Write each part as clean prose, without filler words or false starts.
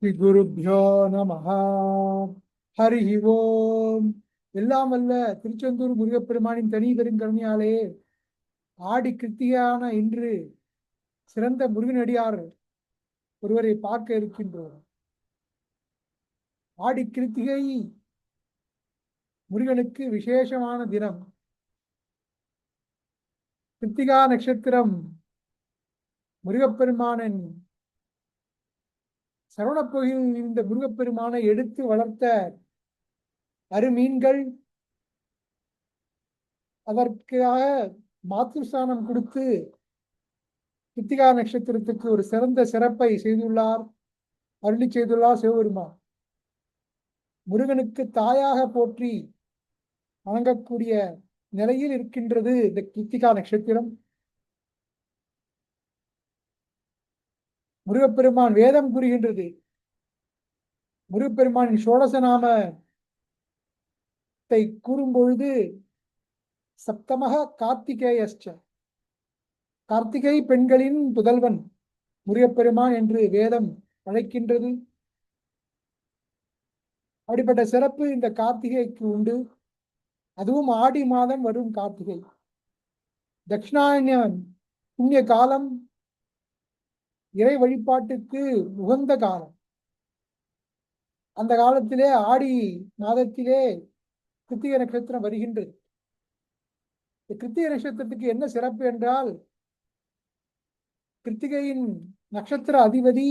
ஸ்ரீகுருப்யோ நமஹ. ஹரி ஓம். எல்லாம் வல்ல திருச்செந்தூர் முருகப்பெருமானின் தனி பெருங்கருணையாலே ஆடி கிருத்திகையான இன்று சிறந்த முருகனடியார் ஒருவரை பார்க்க இருக்கின்றோம். ஆடி கிருத்திகை முருகனுக்கு விசேஷமான தினம். கிருத்திகா நட்சத்திரம் முருகப்பெருமானின் சரவணப்பகுதியில் இருந்த முருகப்பெருமானை எடுத்து வளர்த்த அருமீன்கள். அதற்காக மாத்ருஸ்தானம் கொடுத்து கிருத்திகா நட்சத்திரத்துக்கு ஒரு சிறந்த சிறப்பை செய்துள்ளார், அருளி செய்துள்ளார் சிவபெருமான். முருகனுக்கு தாயாக போற்றி வணங்கக்கூடிய நிலையில் இருக்கின்றது இந்த கிருத்திகா நட்சத்திரம். முருகப்பெருமான் வேதம் கூறுகின்றது. முருகப்பெருமானின் சோடச நாமத்தை கூறும் பொழுது சப்தமக கார்த்திகேயஸ்ச, கார்த்திகை பெண்களின் புதல்வன் முருகப்பெருமான் என்று வேதம் அழைக்கின்றது. அப்படிப்பட்ட சிறப்பு இந்த கார்த்திகைக்கு உண்டு. அதுவும் ஆடி மாதம் வரும் கார்த்திகை. தட்சிணாயன புண்ணிய காலம், இறை வழிபாட்டுக்கு உகந்த காலம். அந்த காலத்திலே ஆடி மாதத்திலே கிருத்திகை நட்சத்திரம் வருகின்றது. இந்த கிருத்திகை நட்சத்திரத்துக்கு என்ன சிறப்பு என்றால், கிருத்திகையின் நட்சத்திர அதிபதி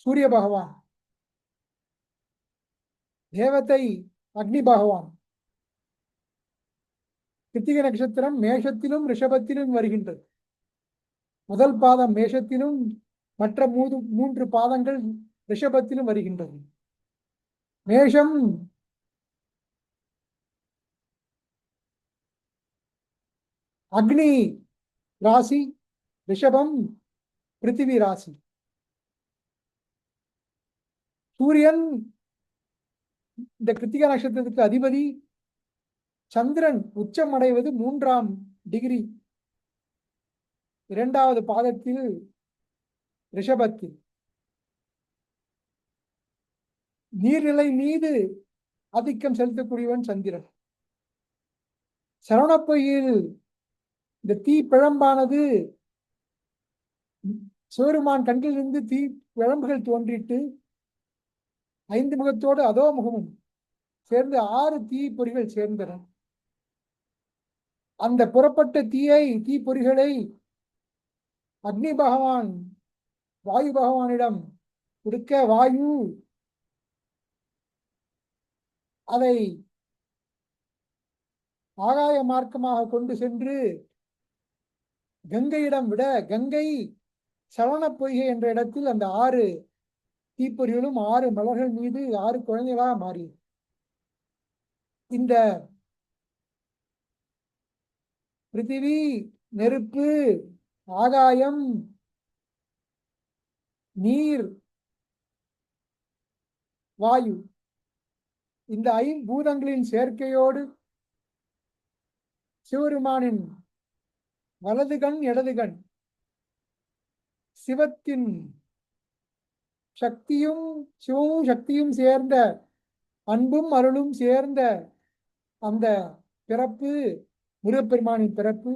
சூரிய பகவான், தேவதை அக்னி பகவான். கிருத்திகை நட்சத்திரம் மேஷத்திலும் ரிஷபத்திலும் வருகின்றது. முதல் பாதம் மேஷத்திலும் மற்ற மூன்று பாதங்கள் ரிஷபத்திலும் வருகின்றது. மேஷம் அக்னி ராசி, ரிஷபம் பிருத்திவி ராசி. சூரியன் இந்த கிருத்திகா நட்சத்திரத்துக்கு அதிபதி. சந்திரன் உச்சம் அடைவது 3ஆம் டிகிரி, 2வது பாதத்தில் ரிஷபத்தில். நீர்நிலை மீது ஆதிக்கம் செலுத்தக்கூடியவன் சந்திரன். சரவணப்பொய்யில் இந்த தீ பிழம்பானது சிவருமான் கண்களிலிருந்து தீ பிழம்புகள் தோன்றிட்டு 5 முகத்தோடு அதோ முகமும் சேர்ந்து 6 தீ பொறிகள் சேர்ந்தன. அந்த புறப்பட்ட தீ பொறிகளை அக்னி பகவான் வாயு பகவானிடம் கொடுக்க, வாயு அதை ஆகாய மார்க்கமாக கொண்டு சென்று கங்கையிடம் விட, கங்கை சரவண பொய்கை என்ற இடத்தில் அந்த 6 தீப்பொறிகளும் 6 மலர்கள் மீது 6 குழந்தைகளாக மாறியது. இந்த பிருத்திவி, நெருப்பு, ஆகாயம், நீர், வாயு, இந்த 5 பூதங்களின் சேர்க்கையோடு சிவருமானின் வலது கண் இடது கண் சிவத்தின் சக்தியும் சிவமும் சக்தியும் சேர்ந்த, அன்பும் அருளும் சேர்ந்த அந்த பிறப்பு முருகப்பெருமானின் பிறப்பு.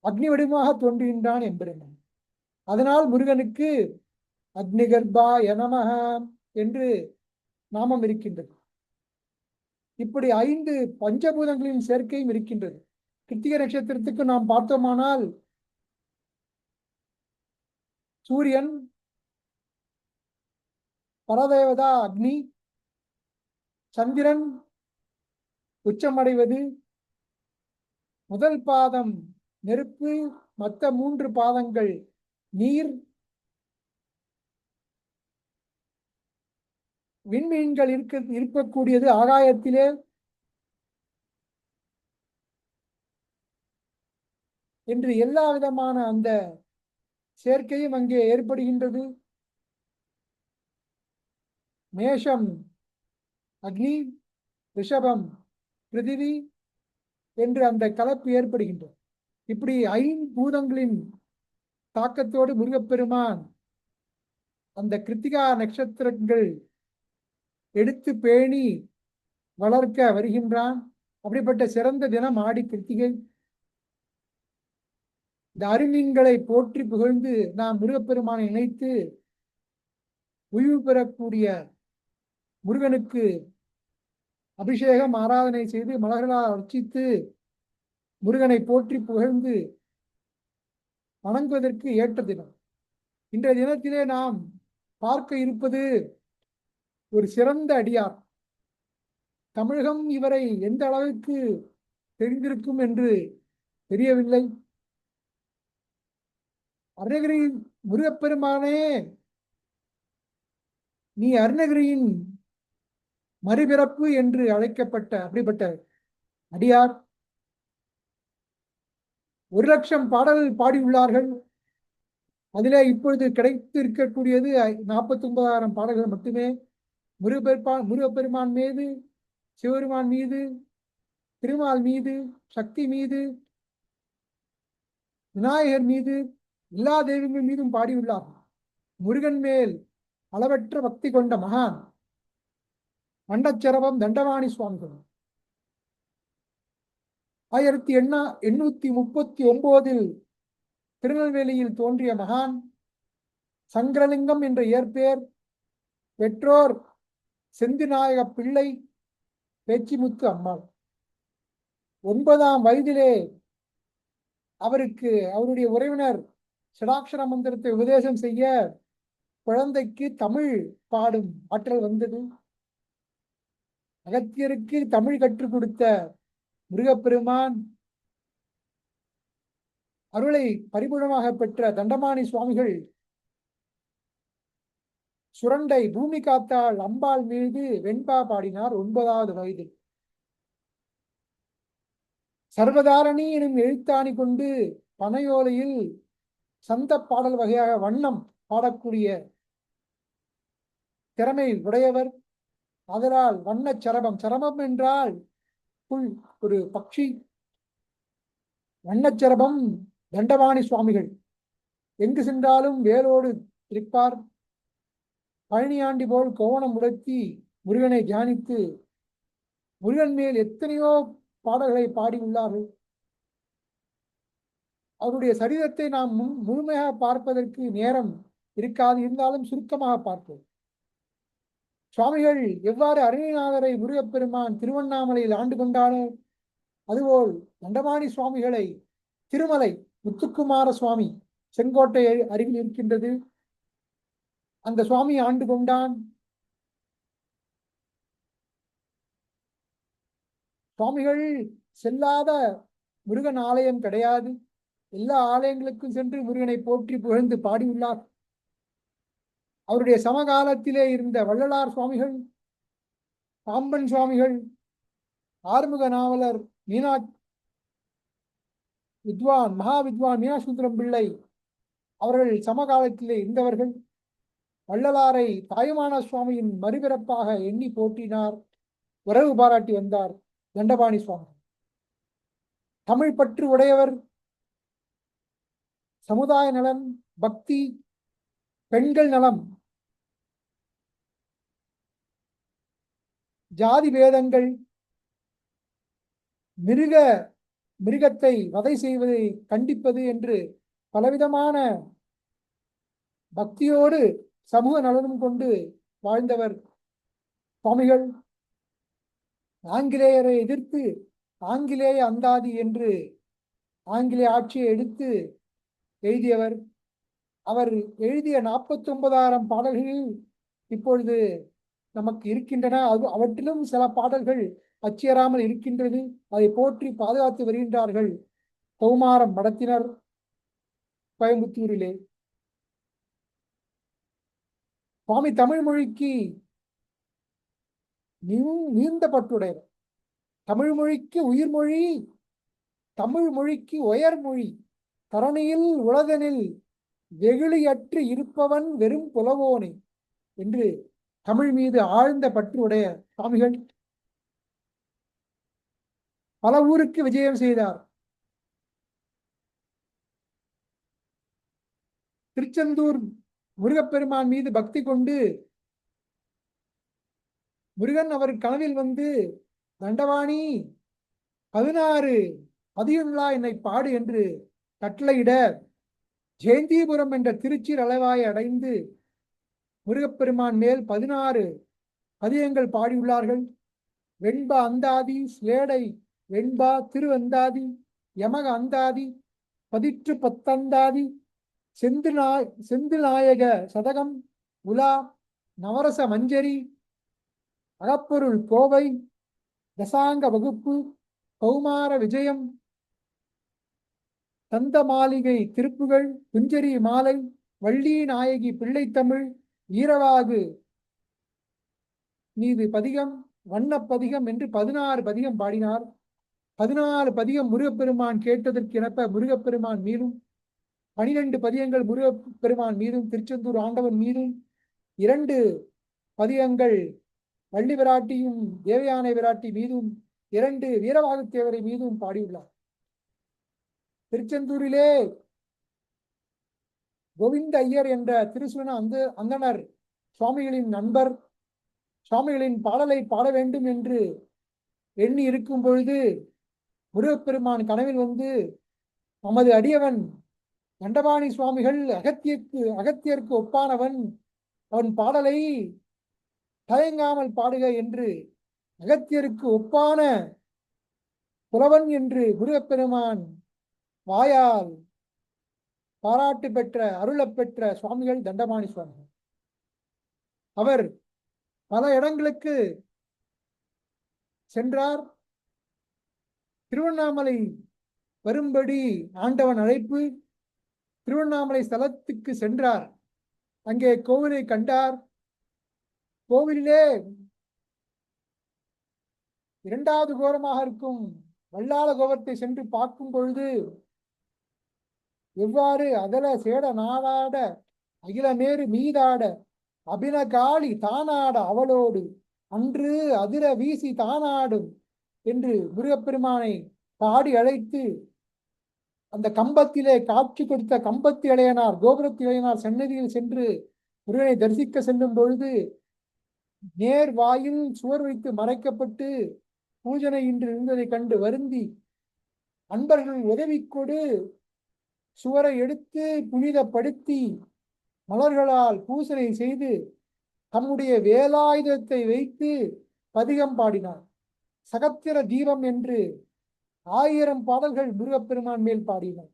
அக்னி வடிவமாக தோன்றுகின்றான் எம்பெருமான். அதனால் முருகனுக்கு அக்னிகர்பாய நமஹ என்று நாமம் இருக்கின்றது. இப்படி 5 பஞ்சபூதங்களின் சேர்க்கையும் இருக்கின்றது. கிருத்திகை நட்சத்திரத்துக்கு நாம் பார்த்தோமானால், சூரியன், பரதேவதா அக்னி, சந்திரன் உச்சமடைவது, முதல் பாதம் நெருப்பு, மற்ற 3 பாதங்கள் நீர், விண்மீன்கள் இருக்கக்கூடியது ஆகாயத்திலே என்று எல்லா விதமான அந்த சேர்க்கையும் அங்கே ஏற்படுகின்றது. மேஷம் அக்னி, ரிஷபம் பிருத்திவி என்று அந்த கலப்பு ஏற்படுகின்றது. இப்படி 5 பூதங்களின் தாக்கத்தோடு முருகப்பெருமான் அந்த கிருத்திகா நட்சத்திரங்கள் எடுத்து பேணி வளர்க்க வருகின்றான். அப்படிப்பட்ட சிறந்த தினம் ஆடி கிருத்திகை. இந்த அருமீன்களை போற்றி புகழ்ந்து நாம் முருகப்பெருமானை இணைத்து உய்வு பெறக்கூடிய முருகனுக்கு அபிஷேகம் ஆராதனை செய்து மலர்களால் அர்ச்சித்து முருகனை போற்றி புகழ்ந்து வணங்குவதற்கு ஏற்ற தினம். இன்றைய தினத்திலே நாம் பார்க்க இருப்பது ஒரு சிறந்த அடியார். தமிழகம் இவரை எந்த அளவுக்கு தெரிந்திருக்கும் என்று தெரியவில்லை. அருணகிரி முருகப்பெருமானே, நீ அருணகிரியின் மறுபிறப்பு என்று அழைக்கப்பட்ட அப்படிப்பட்ட அடியார் 1,00,000 பாடல்கள் பாடியுள்ளார்கள். அதிலே இப்பொழுது கிடைத்து இருக்கக்கூடியது 49,000 பாடல்கள் மட்டுமே. முருகப்பெருமான் மீது, சிவபெருமான் மீது, திருமால் மீது, சக்தி மீது, விநாயகர் மீது, எல்லா தெய்வங்கள் மீதும் பாடியுள்ளார். முருகன் மேல் அளவற்ற பக்தி கொண்ட மகான் வண்டச்சரபம் தண்டவாணி சுவாமிகள். 1839 திருநெல்வேலியில் தோன்றிய மகான். சங்கரலிங்கம் என்ற இயற்பெயர். பெற்றோர் செந்திநாயக பிள்ளை, பேச்சிமுத்து அம்மாள். 9ஆம் வயதிலே அவருடைய உறவினர் ஷடாட்சர மந்திரத்தை உபதேசம் செய்ய குழந்தைக்கு தமிழ் பாடும் ஆற்றல் வந்தது. அகத்தியருக்கு தமிழ் கற்றுக் கொடுத்த முருகப்பெருமான் அருளை பரிபூர்ணமாக பெற்ற தண்டமாணி சுவாமிகள் சுரண்டை பூமி காத்தாள் அம்பாள் மீது வெண்பா பாடினார் 9வது வயதில். சர்வதாரணி எனும் எழுத்தாணி கொண்டு பனையோலையில் சந்த பாடல் வகையாக வண்ணம் பாடக்கூடிய திறமை உடையவர். அதனால் வண்ண சரபம், சரபம் என்றால் புல், ஒரு பட்சி. வண்ணச்சரபம் தண்டவாணி சுவாமிகள் எங்கு சென்றாலும் வேலோடு இருப்பார். பழனியாண்டி போல் கோவணம் உடுத்தி முருகனை தியானித்து முருகன் மேல் எத்தனையோ பாடல்களை பாடியுள்ளார்கள். அவருடைய சரிதத்தை நாம் முழுமையாக பார்ப்பதற்கு நேரம் இருக்காது. இருந்தாலும் சுருக்கமாக பார்ப்போம். சுவாமிகள் எவ்வாறு அருணிநாதரை முருகப்பெருமான் திருவண்ணாமலையில் ஆண்டு கொண்டானோ, அதுபோல் தண்டமாணி சுவாமிகளை திருமலை முத்துக்குமார சுவாமி செங்கோட்டை அருகில் இருக்கின்றது, அந்த சுவாமி ஆண்டு கொண்டான். சுவாமிகள் செல்லாத முருகன் ஆலயம் கிடையாது. எல்லா ஆலயங்களுக்கும் சென்று முருகனை போற்றி புகழ்ந்து பாடியுள்ளார். அவருடைய சமகாலத்திலே இருந்த வள்ளலார் சுவாமிகள், பாம்பன் சுவாமிகள், ஆறுமுக நாவலர், மகா வித்வான் மீனாசுந்தரம் பிள்ளை அவர்கள் சமகாலத்திலே இருந்தவர்கள். வள்ளலாரை தாயுமான சுவாமியின் மறுபிறப்பாக எண்ணி போற்றினார், உறவு பாராட்டி வந்தார் தண்டபாணி சுவாமி. தமிழ் பற்று உடையவர். சமுதாய நலன், பக்தி, பெண்கள் நலம், ஜாதி பேதங்கள், மிருகத்தை வதை செய்வதை கண்டிப்பது என்று பலவிதமான பக்தியோடு சமூக நலனும் கொண்டு வாழ்ந்தவர் சுவாமிகள். ஆங்கிலேயரை எதிர்த்து ஆங்கிலேய அந்தாதி என்று ஆங்கிலேய ஆட்சியை எடுத்து எழுதியவர். அவர் எழுதிய 49,000 பாடல்களில் இப்பொழுது நமக்கு இருக்கின்றன. அவற்றிலும் சில பாடல்கள் அச்சியறாமல் இருக்கின்றது. அதை போற்றி பாதுகாத்து வருகின்றார்கள் கௌமாரம் மடத்தினர் கோயம்புத்தூரிலே. சுவாமி தமிழ் மொழிக்கு நீண்ட பற்றுடையவர். தமிழ் மொழிக்கு உயிர்மொழி, தமிழ் மொழிக்கு உயர்மொழி, தரணியில் உலகனில் வெகுளியற்று இருப்பவன் வெறும் புலவோனே என்று தமிழ் மீது ஆழ்ந்த பற்று உடைய சுவாமிகள். பல ஊருக்கு விஜயம் செய்தார். திருச்செந்தூர் முருகப்பெருமான் மீது பக்தி கொண்டு முருகன் அவர் கனவில் வந்து தண்டவாணி 16 பதியுள்ளா என்னை பாடு என்று கட்டளையிட ஜெயந்திபுரம் என்ற திருச்சீர் அளவாயை அடைந்து முருகப்பெருமான் மேல் 16 பதியங்கள் பாடியுள்ளார்கள். வெண்பா அந்தாதி, ஸ்லேடை வெண்பா திருவந்தாதி, யமக அந்தாதி, பதிற்று பத்தந்தாதி, செந்து நாயக சதகம், உலா, நவரச மஞ்சரி, அகப்பொருள் கோவை, தசாங்க வகுப்பு, கௌமார விஜயம், தந்த மாளிகை திருப்புகள், குஞ்சரி மாலை, வள்ளி நாயகி பிள்ளைத்தமிழ், ஈரவாகு மீது பதிகம், வண்ணப்பதிகம் என்று 16 பதிகம் பாடினார். 14 பதிகம் முருகப்பெருமான் கேட்டதற்கு இணப்ப முருகப்பெருமான் மீதும், 12 பதியங்கள் முருகப்பெருமான் மீதும், திருச்செந்தூர் ஆண்டவன் மீதும், 2 பதிகங்கள் வள்ளி விராட்டியும் தேவயானை விராட்டி மீதும், 2 வீரவாகுத்தேவரை மீதும் பாடியுள்ளார். திருச்செந்தூரிலே கோவிந்த ஐயர் என்ற திருசுவன அந்தனர் சுவாமிகளின் நண்பர் சுவாமிகளின் பாடலை பாட வேண்டும் என்று எண்ணி இருக்கும் பொழுது முருகப்பெருமான் கனவில் வந்து நமது அடியவன் தண்டபாணி சுவாமிகள் அகத்தியருக்கு ஒப்பானவன், அவன் பாடலை தயங்காமல் பாடுக என்று அகத்தியருக்கு ஒப்பான புலவன் என்று முருகப்பெருமான் வாயால் பாராட்டு பெற்ற அருளப்பெற்ற சுவாமிகள் தண்டபாணி சுவாமிகள். அவர் பல இடங்களுக்கு சென்றார். திருவண்ணாமலை வரும்படி ஆண்டவன் அழைப்பு. திருவண்ணாமலை ஸ்தலத்துக்கு சென்றார். அங்கே கோவிலை கண்டார். கோவிலிலே 2வது கோரமாக இருக்கும் வல்லாள கோபுரத்தை சென்று பார்க்கும் பொழுது எவ்வாறு அதல சேட நாடாட அகிலமேறு மீதாட அபினகாளி தானாட அவளோடு அன்று அதிர வீசி தானாடும் என்று முருகப்பெருமானை பாடி அழைத்து அந்த கம்பத்திலே காட்சி கொடுத்த கம்பத்து இளையனார் கோபுரத்து இளையனார் சன்னதியில் சென்று முருகனை தரிசிக்க செல்லும் பொழுது நேர் வாயில் சுவர் வைத்து மறைக்கப்பட்டு பூஜனை இன்று இருந்ததை கண்டு வருந்தி அன்பர்கள் உதவி கொடு சுவரை எடுத்து புனிதப்படுத்தி மலர்களால் பூசனை செய்து தம்முடைய வேலாயுதத்தை வைத்து பதிகம் பாடினார். சகத்திர தீபம் என்று 1000 பாடல்கள் முருகப்பெருமான் மேல் பாடினார்.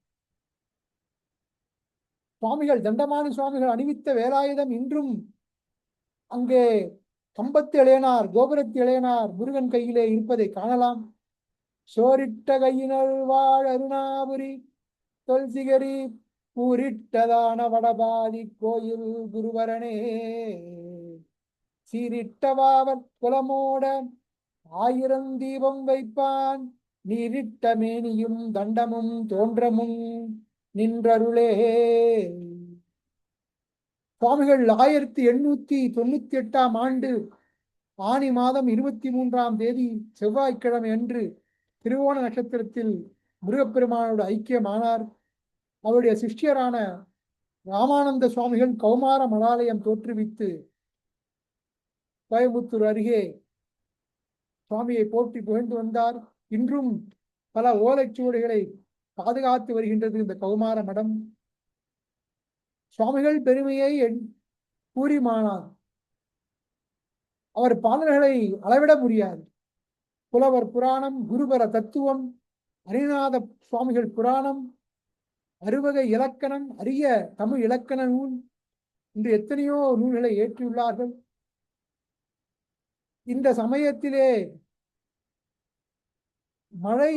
சுவாமிகள் தண்டமானி சுவாமிகள் அணிவித்த வேலாயுதம் இன்றும் அங்கே கம்பத்து இளையனார் கோபுரத்து இளையனார் முருகன் கையிலே இருப்பதை காணலாம். சோரிட்ட கையினர் வாழ் அருணாபுரி தொல்சிகரி பூரிட்டதான வடபாதி கோயில் குருவரனே சீரிட்டவாவர் குலமோட 1000 தீபம் வைப்பான் நீரிட்ட மேனியும் தண்டமும் தோன்றமும் நின்றருளே. சுவாமிகள் 1898ஆம் ஆண்டு ஆனி மாதம் 23ஆம் தேதி செவ்வாய்க்கிழமை அன்று திருவோண நட்சத்திரத்தில் முருகப்பெருமானோடு ஐக்கியமானார். அவருடைய சிஷ்யரான ராமானந்த சுவாமிகள் கௌமார மடாலயம் தோற்றுவித்து கோயம்புத்தூர் அருகே சுவாமியை போற்றி புகழ்ந்து வந்தார். இன்றும் பல ஓலைச்சுவடிகளை பாதுகாத்து வருகின்றது இந்த கௌமார மடம். சுவாமிகள் பெருமையை கூறிமானார். அவர் பாடல்களை அளவிட முடியாது. புலவர் புராணம், குருபர தத்துவம், அரிநாத சுவாமிகள் புராணம், அறுவகை இலக்கணம், அரிய தமிழ் இலக்கண நூல், இன்று எத்தனையோ நூல்களை ஏற்றியுள்ளார்கள். இந்த சமயத்திலே மழை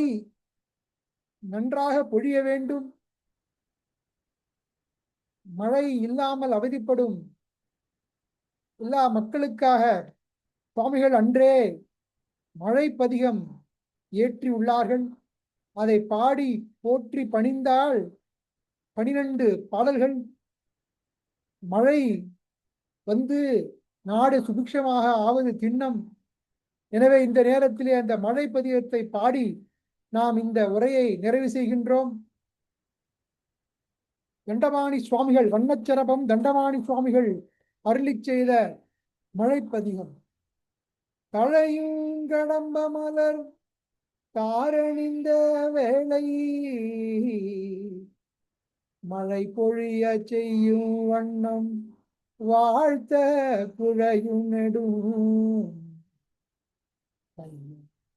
நன்றாக பொழிய வேண்டும், மழை இல்லாமல் அவதிப்படும் எல்லா மக்களுக்காக சுவாமிகள் அன்றே மழை பதிகம் ஏற்றி உள்ளார்கள். அதை பாடி போற்றி பணிந்தால் 12 பாடல்கள் மழை வந்து நாடு சுபிக்ஷமாக ஆவது திண்ணம். எனவே இந்த நேரத்திலே அந்த மழை பதிகத்தை பாடி நாம் இந்த உரையை நிறைவு செய்கின்றோம். தண்டபாணி சுவாமிகள் வண்ணச்சரபம் தண்டபாணி சுவாமிகள் அருளிச் செய்த மழைப்பதிகம். தழையுங்கடம்ப மலர் தாரணிந்த வேளை மழை பொழிய செய்யும் வண்ணம் வாழ்த்த குழையும் நெடும்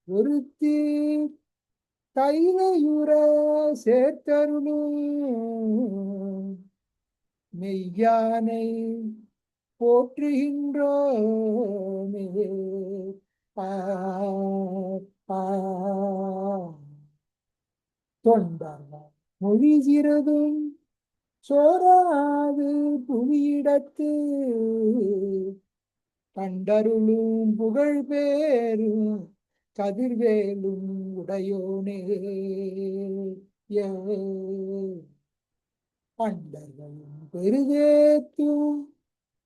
ஒருத்தி கைலையுற சேர்த்தருளும் மெய்யானை போற்றுகின்றோமே. தொண்டர் மொழி சிறதும் சோராது புவியிடத்து கண்டருளும் புகழ் பேரும் கதிர்வேலும் உடையோனே. பண்டர்களும் பெருதேத்தும்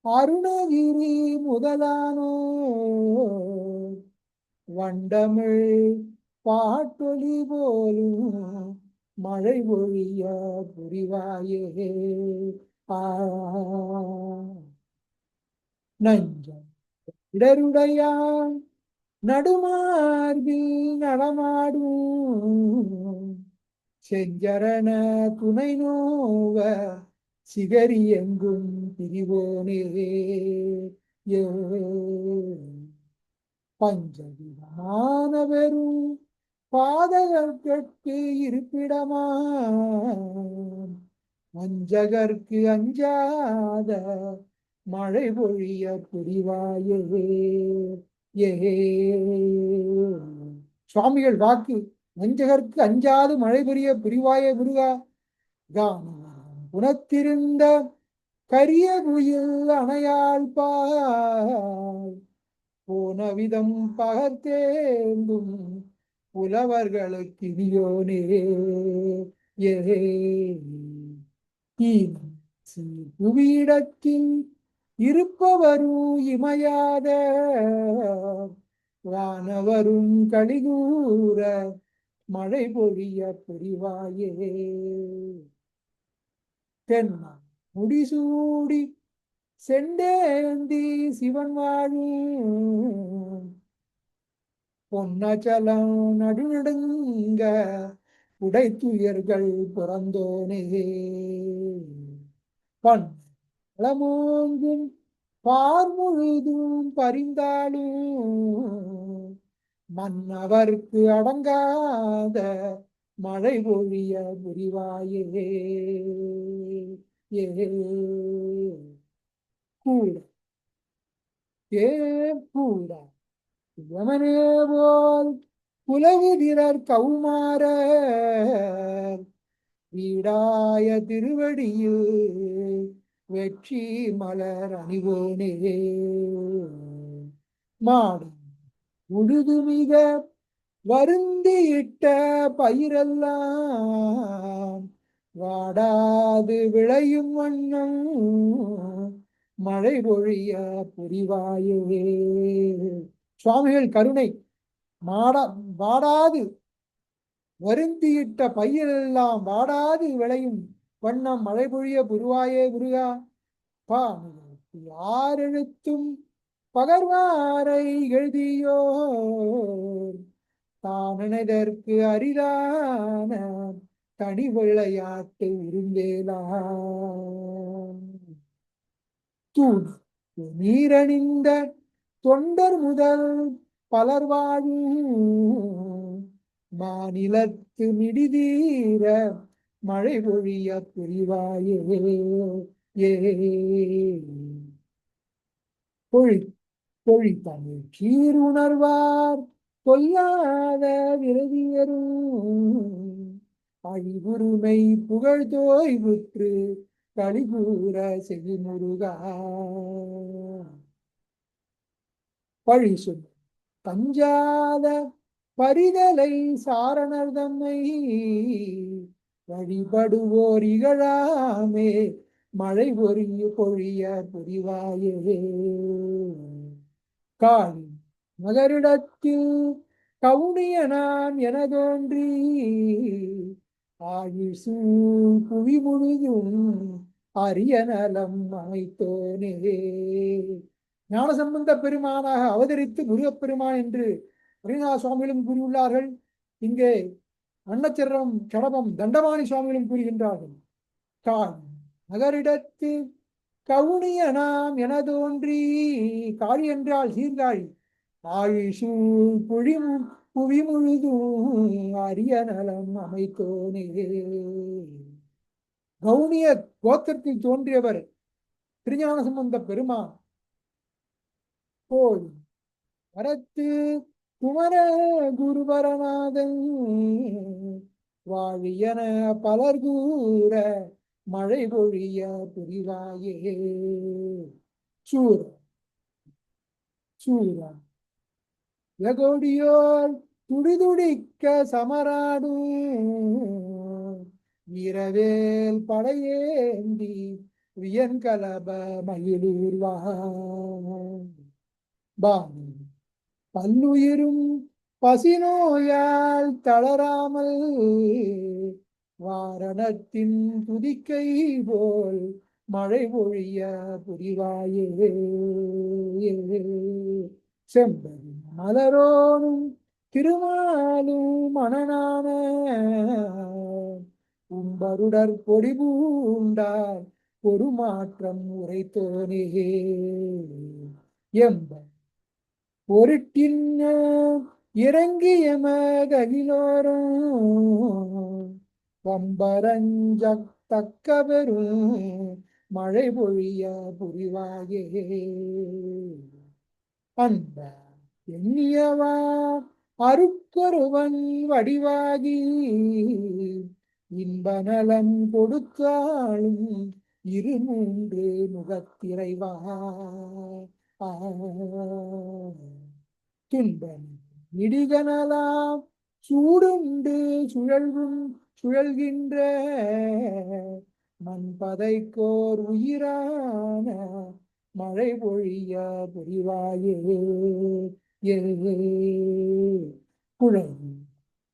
அருணகிரி முதலானோ வண்டமிழ் பாட்டொலி போலும் மழை பொழிய புரிவாயே. நஞ்சம் இடருடையான் நடுமார்பில் நடமாடும் செஞ்சரண துணை நோவ சிகரி எங்கும் பிரிவோனே. பஞ்சவிதமான பெரும் பாதகற்கு இருப்பிடமா வஞ்சகர்க்கு அஞ்சாத மழை பொழிய புரிவாயே. சுவாமிகள் வாக்கு வஞ்சகர்க்கு அஞ்சாது மழை பொழிய புரிவாயே முருகா. குணத்திருந்த கரிய குயில் அணையாள் பால் போன விதம் பகர்த்தேந்தும் புலவர்களுக்கு இனியோனே. புவியிடத்தில் இருப்பவரும் இமையாத வானவரும் கலிகூற மழை பொழிய புரிவாயே. தென்னா முடிசூடி செண்டேந்தி சிவன் வாழும் பொன்னச்சலம் நடுநடுங்க உடைத்துயர்கள் பிறந்தோனே. பழமோங்கும் பார் முழுதும் பரிந்தாலும் மன்னவர்க்கு அடங்காத மழை பொழிய புரிவாயே. கூட கூட யமனே போல் புலகுதிரர் கௌமார வீடாய திருவடியில் வெற்றி மலர் அணிவோனே. மாடு உழுது மிக வருந்தியிட்ட பயிரெல்லாம் வாடாது விளையும் வண்ணம் மழை பொழிய புரிவாயே. சுவாமிகள் கருணை வாடாது வருந்தியிட்ட பயிரெல்லாம் வாடாது விளையும் வண்ணம் மழை பொழிய புரிவாயே முருகா. யாரெழுத்தும் பகர்வாரை எழுதியோ தானதற்கு அரிதான தனி விளையாட்டு விரும்பேலா. நீரணிந்த தொண்டர் முதல் பலர் வாழும் மாநிலத்து மிடிதீர மழை பொழிய புரிவாயே. பொழி தமிழ் கீருணர்வார் கொல்லாத விரதியரும் அழிவுரிமை புகழ் தோய்வுற்று களிகூற செவி முருகா. பழி சொல் தஞ்சாத பரிதலை சாரணர் தம்மை வழிபடுவோர் இகழாமே மழை பொழிய புரிவாயே. காளி மகரிடத்தில் கவுனிய நான் என தோன்றி ஆயுசு புவி முழுதும் அரிய நலம் அமைத்தோனே. ஞானசம்பந்த பெருமானாக அவதரித்து முருகப்பெருமான் என்று அருணா சுவாமிகளும் கூறியுள்ளார்கள். இங்கே அன்னச்சரம் கடபம் தண்டபாணி சுவாமிகளும் கூறுகின்றார்கள். நகரிடத்து கவுனிய நாம் என தோன்றி, காளி என்றால் சீர்காழி, ஆயுஷு புழி புவி முழுதும் அரிய நலம் அமைத்தோனே. கவுனிய கோத்திரத்தில் தோன்றியவர் திருஞான சம்பந்த பெருமான் போல் வரத்து குமர குருவரநாதன் வாழியன பலர் கூற மழை பொழிய புரிவாயே. சூர சூர எகோடியோர் துடிதுடிக்க சமராடும் வீரவேல் படையேந்தி வியன்கலப மயிலூர்வான் பல்லுயிரும் பசிநோயால் தளராமல் வாரணத்தின் துதிக்கை போல் மழை பொழிய புரிவாயே. செம்பரி மலரோனும் திருமாலும் மணனான உம்பருடர் பொடி பூண்டார் ஒரு மாற்றம் உரைத்தோனே. எம்ப பொருட்டின் இறங்கிய மகிழோரும் வம்பரஞ்ச தக்க பெரும் மழை பொழிய புரிவாயே. அன்ப எண்ணியவா அருக்கொருவன் வடிவாகி இன்ப நலம் கொடுத்தாலும் இரு மூன்று முகத்திரைவா துன்பம் இடிகனலாம் சூடுண்டு சுழல்கின்ற மண்பதைக்கோர் உயிரான மழை பொழிய புரிவாயே. குழவி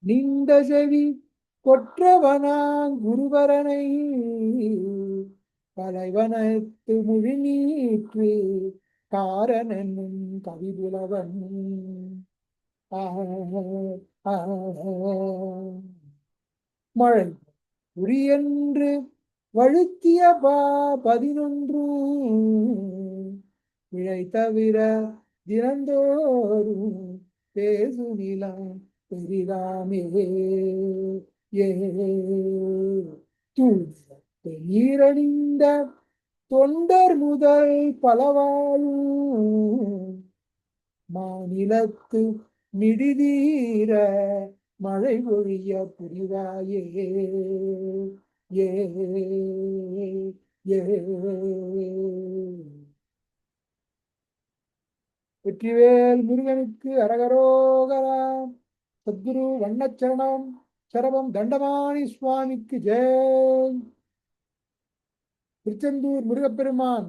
நின்ற செவி கொற்றவனாங் குருவரனை பலைவனத்து மொழி நீற்று காரணனும் கவிபுலவன் மழை உரியன்று வழுத்திய 11 விழை தவிர தினந்தோறும் பேசு நிலம் பெரிதாமே. நீரணிந்த தொண்டர் முதல் பலவாழும் மாநிலத்து மிடிதீர மழை பொழிய புரிவாயே. வெற்றிவேல் முருகனுக்கு அரகரோகரா. சத்குரு வண்ணச்சரணம் சரபம் தண்டபாணி சுவாமிக்கு ஜெய். திருச்செந்தூர் முருகப்பெருமான்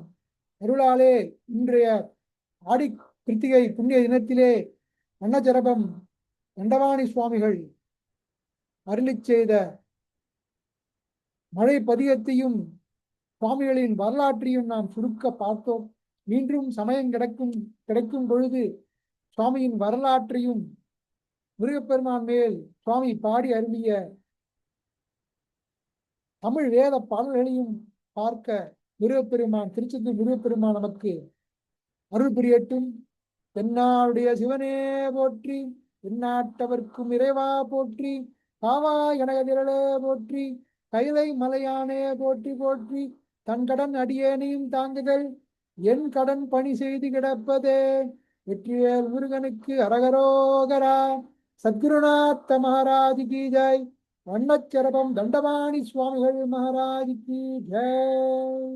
அருளாலே இன்றைய ஆடி கிருத்திகை புண்ணிய தினத்திலே அன்னச்சரபம் தண்டபாணி சுவாமிகள் அருளிச் செய்த மழை பதிகத்தையும் சுவாமிகளின் வரலாற்றையும் நாம் சுருக்க பார்த்தோம். மீண்டும் சமயம் கிடைக்கும் பொழுது சுவாமியின் வரலாற்றையும் முருகப்பெருமான் மேல் சுவாமி பாடி அருளிய தமிழ் வேத பாடல்களையும் பார்க்க முருகப்பெருமான் திருச்செந்தூர் முருகப்பெருமான் நமக்கு அருள் புரியட்டும். தென்னாடுடைய சிவனே போற்றி, தென்னாட்டவர்க்கும் இறைவா போற்றி, காவா கனகதிரளே போற்றி, கைலை மலையானே போற்றி போற்றி, தன் கடன் அடியேனையும் தாங்குதல் என் கடன் பணி செய்து கிடப்பதே. வெற்றிவேல் முருகனுக்கு அரகரோகரா. சத்குருநாத்த மகாராஜ் கி ஜெய். வண்ணச்சரபம் தண்டபாணி சுவாமிகள் மகாராஜ் கி ஜெய்.